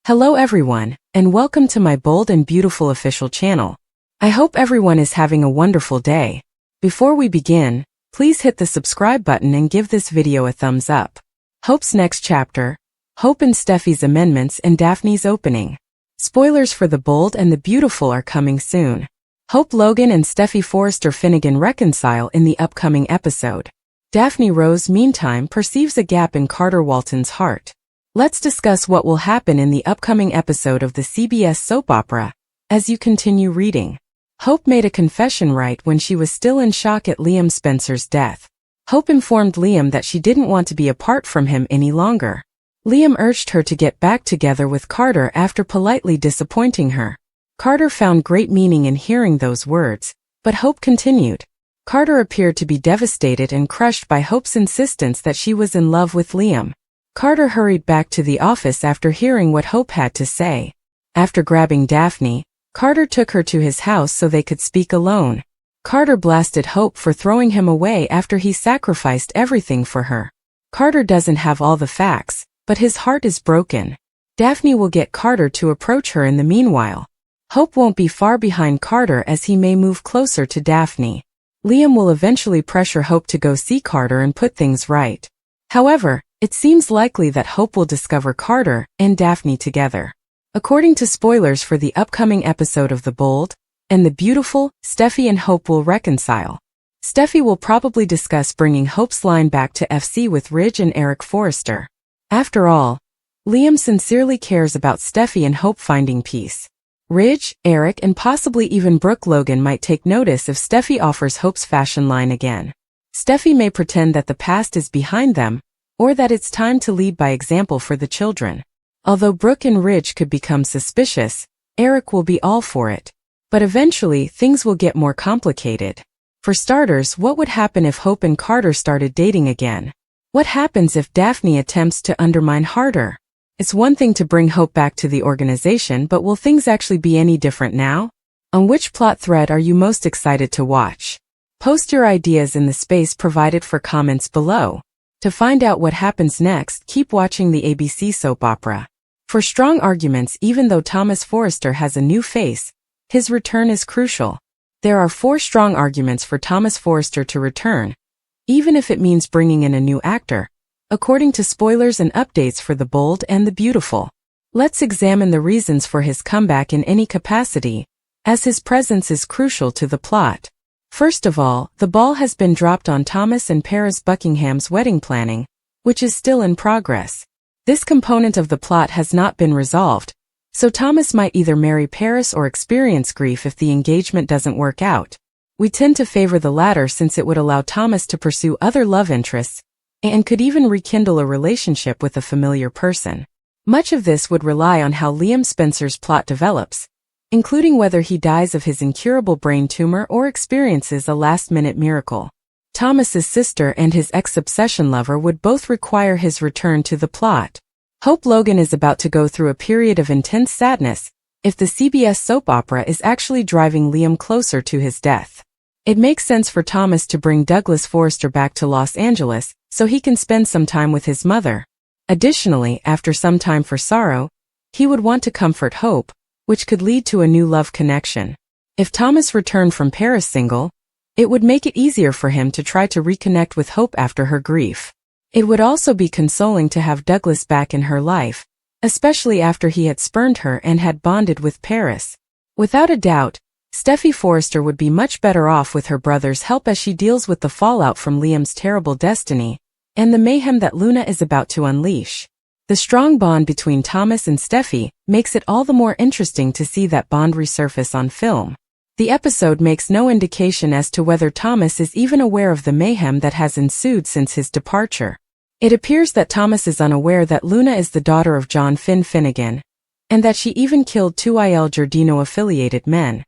Hello everyone, and welcome to my bold and beautiful official channel. I hope everyone is having a wonderful day. Before we begin, please hit the subscribe button and give this video a thumbs up. Hope's next chapter, Hope and Steffy's amendments and Daphne's opening. Spoilers for The Bold and the Beautiful are coming soon. Hope Logan and Steffy Forrester Finnegan reconcile in the upcoming episode. Daphne Rose meantime perceives a gap in Carter Walton's heart. Let's discuss what will happen in the upcoming episode of the CBS soap opera. As you continue reading, Hope made a confession right when she was still in shock at Liam Spencer's death. Hope informed Liam that she didn't want to be apart from him any longer. Liam urged her to get back together with Carter after politely disappointing her. Carter found great meaning in hearing those words, but Hope continued. Carter appeared to be devastated and crushed by Hope's insistence that she was in love with Liam. Carter hurried back to the office after hearing what Hope had to say. After grabbing Daphne, Carter took her to his house so they could speak alone. Carter blasted Hope for throwing him away after he sacrificed everything for her. Carter doesn't have all the facts, but his heart is broken. Daphne will get Carter to approach her in the meanwhile. Hope won't be far behind Carter as he may move closer to Daphne. Liam will eventually pressure Hope to go see Carter and put things right. However, it seems likely that Hope will discover Carter and Daphne together. According to spoilers for the upcoming episode of The Bold and the Beautiful, Steffy and Hope will reconcile. Steffy will probably discuss bringing Hope's line back to FC with Ridge and Eric Forrester. After all, Liam sincerely cares about Steffy and Hope finding peace. Ridge, Eric, and possibly even Brooke Logan might take notice if Steffy offers Hope's fashion line again. Steffy may pretend that the past is behind them, or that it's time to lead by example for the children. Although Brooke and Ridge could become suspicious, Eric will be all for it. But eventually, things will get more complicated. For starters, what would happen if Hope and Carter started dating again? What happens if Daphne attempts to undermine Carter? It's one thing to bring Hope back to the organization, but will things actually be any different now? On which plot thread are you most excited to watch? Post your ideas in the space provided for comments below. To find out what happens next, keep watching the ABC soap opera. For strong arguments, even though Thomas Forrester has a new face, his return is crucial. There are 4 strong arguments for Thomas Forrester to return, even if it means bringing in a new actor, according to spoilers and updates for The Bold and the Beautiful. Let's examine the reasons for his comeback in any capacity, as his presence is crucial to the plot. First of all, the ball has been dropped on Thomas and Paris Buckingham's wedding planning, which is still in progress. This component of the plot has not been resolved, so Thomas might either marry Paris or experience grief if the engagement doesn't work out. We tend to favor the latter since it would allow Thomas to pursue other love interests, and could even rekindle a relationship with a familiar person. Much of this would rely on how Liam Spencer's plot develops, including whether he dies of his incurable brain tumor or experiences a last-minute miracle. Thomas's sister and his ex-obsession lover would both require his return to the plot. Hope Logan is about to go through a period of intense sadness if the CBS soap opera is actually driving Liam closer to his death. It makes sense for Thomas to bring Douglas Forrester back to Los Angeles so he can spend some time with his mother. Additionally, after some time for sorrow, he would want to comfort Hope, which could lead to a new love connection. If Thomas returned from Paris single, it would make it easier for him to try to reconnect with Hope after her grief. It would also be consoling to have Douglas back in her life, especially after he had spurned her and had bonded with Paris. Without a doubt, Steffy Forrester would be much better off with her brother's help as she deals with the fallout from Liam's terrible destiny and the mayhem that Luna is about to unleash. The strong bond between Thomas and Steffy makes it all the more interesting to see that bond resurface on film. The episode makes no indication as to whether Thomas is even aware of the mayhem that has ensued since his departure. It appears that Thomas is unaware that Luna is the daughter of John Finnegan, and that she even killed 2 Il Giardino-affiliated men.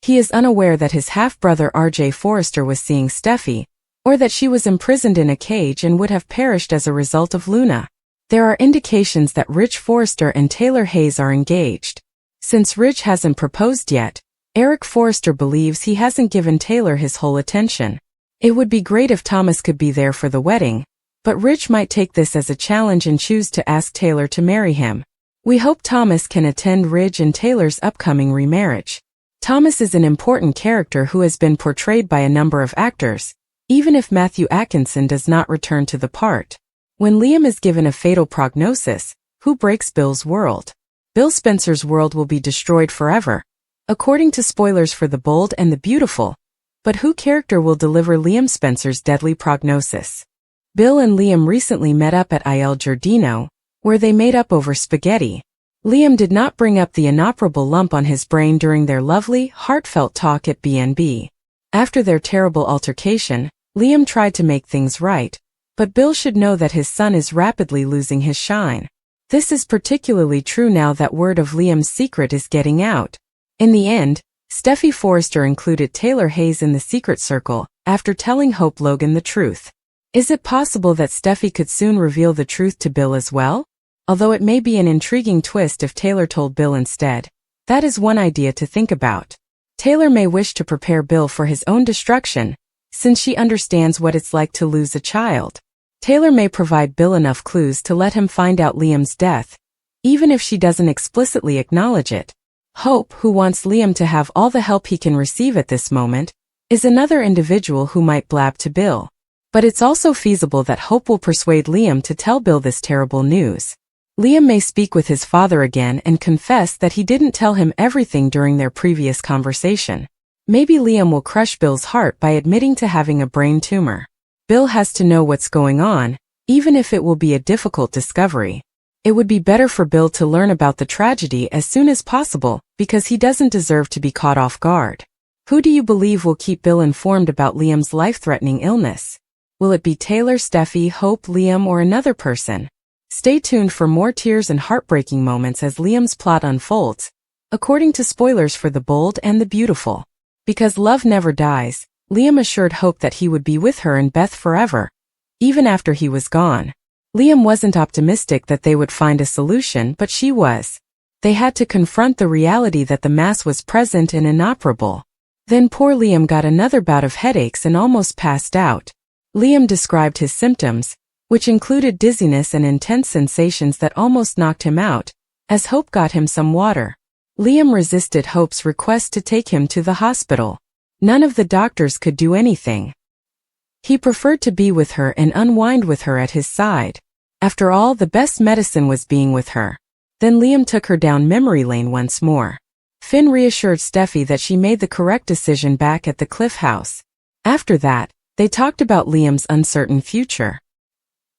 He is unaware that his half-brother R.J. Forrester was seeing Steffy, or that she was imprisoned in a cage and would have perished as a result of Luna. There are indications that Ridge Forrester and Taylor Hayes are engaged. Since Ridge hasn't proposed yet, Eric Forrester believes he hasn't given Taylor his whole attention. It would be great if Thomas could be there for the wedding, but Ridge might take this as a challenge and choose to ask Taylor to marry him. We hope Thomas can attend Ridge and Taylor's upcoming remarriage. Thomas is an important character who has been portrayed by a number of actors, even if Matthew Atkinson does not return to the part. When Liam is given a fatal prognosis, who breaks Bill's world? Bill Spencer's world will be destroyed forever, according to spoilers for The Bold and the Beautiful. But who character will deliver Liam Spencer's deadly prognosis? Bill and Liam recently met up at Il Giardino, where they made up over spaghetti. Liam did not bring up the inoperable lump on his brain during their lovely, heartfelt talk at B&B. After their terrible altercation, Liam tried to make things right, but Bill should know that his son is rapidly losing his shine. This is particularly true now that word of Liam's secret is getting out. In the end, Steffy Forrester included Taylor Hayes in the secret circle, after telling Hope Logan the truth. Is it possible that Steffy could soon reveal the truth to Bill as well? Although it may be an intriguing twist if Taylor told Bill instead. That is one idea to think about. Taylor may wish to prepare Bill for his own destruction, since she understands what it's like to lose a child. Taylor may provide Bill enough clues to let him find out Liam's death, even if she doesn't explicitly acknowledge it. Hope, who wants Liam to have all the help he can receive at this moment, is another individual who might blab to Bill. But it's also feasible that Hope will persuade Liam to tell Bill this terrible news. Liam may speak with his father again and confess that he didn't tell him everything during their previous conversation. Maybe Liam will crush Bill's heart by admitting to having a brain tumor. Bill has to know what's going on, even if it will be a difficult discovery. It would be better for Bill to learn about the tragedy as soon as possible, because he doesn't deserve to be caught off guard. Who do you believe will keep Bill informed about Liam's life-threatening illness? Will it be Taylor, Steffy, Hope, Liam, or another person? Stay tuned for more tears and heartbreaking moments as Liam's plot unfolds, according to spoilers for The Bold and the Beautiful. Because love never dies, Liam assured Hope that he would be with her and Beth forever, even after he was gone. Liam wasn't optimistic that they would find a solution, but she was. They had to confront the reality that the mass was present and inoperable. Then poor Liam got another bout of headaches and almost passed out. Liam described his symptoms, which included dizziness and intense sensations that almost knocked him out, as Hope got him some water. Liam resisted Hope's request to take him to the hospital. None of the doctors could do anything. He preferred to be with her and unwind with her at his side. After all, the best medicine was being with her. Then Liam took her down memory lane once more. Finn reassured Steffy that she made the correct decision back at the Cliff House. After that, they talked about Liam's uncertain future.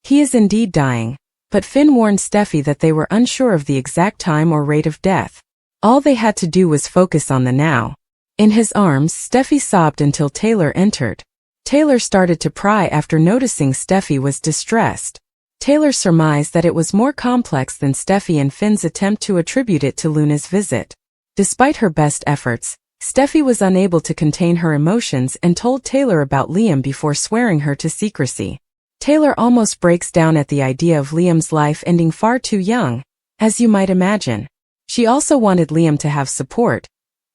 He is indeed dying, but Finn warned Steffy that they were unsure of the exact time or rate of death. All they had to do was focus on the now. In his arms, Steffy sobbed until Taylor entered. Taylor started to cry after noticing Steffy was distressed. Taylor surmised that it was more complex than Steffy and Finn's attempt to attribute it to Luna's visit. Despite her best efforts, Steffy was unable to contain her emotions and told Taylor about Liam before swearing her to secrecy. Taylor almost breaks down at the idea of Liam's life ending far too young, as you might imagine. She also wanted Liam to have support,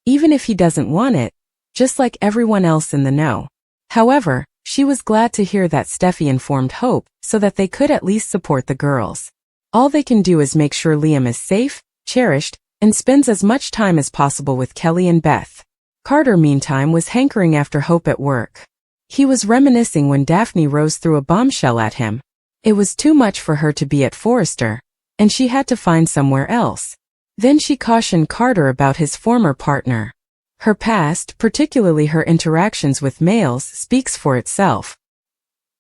even if he doesn't want it, just like everyone else in the know. However, she was glad to hear that Steffy informed Hope so that they could at least support the girls. All they can do is make sure Liam is safe, cherished, and spends as much time as possible with Kelly and Beth. Carter, meantime, was hankering after Hope at work. He was reminiscing when Daphne rose through a bombshell at him. It was too much for her to be at Forrester, and she had to find somewhere else. Then she cautioned Carter about his former partner. Her past, particularly her interactions with males, speaks for itself.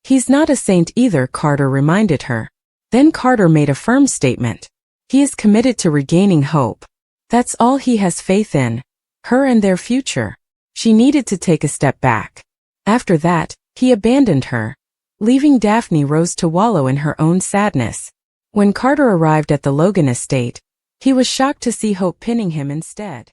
He's not a saint either, Carter reminded her. Then Carter made a firm statement. He is committed to regaining Hope. That's all he has faith in, her and their future. She needed to take a step back. After that, he abandoned her, leaving Daphne Rose to wallow in her own sadness. When Carter arrived at the Logan estate, he was shocked to see Hope pinning him instead.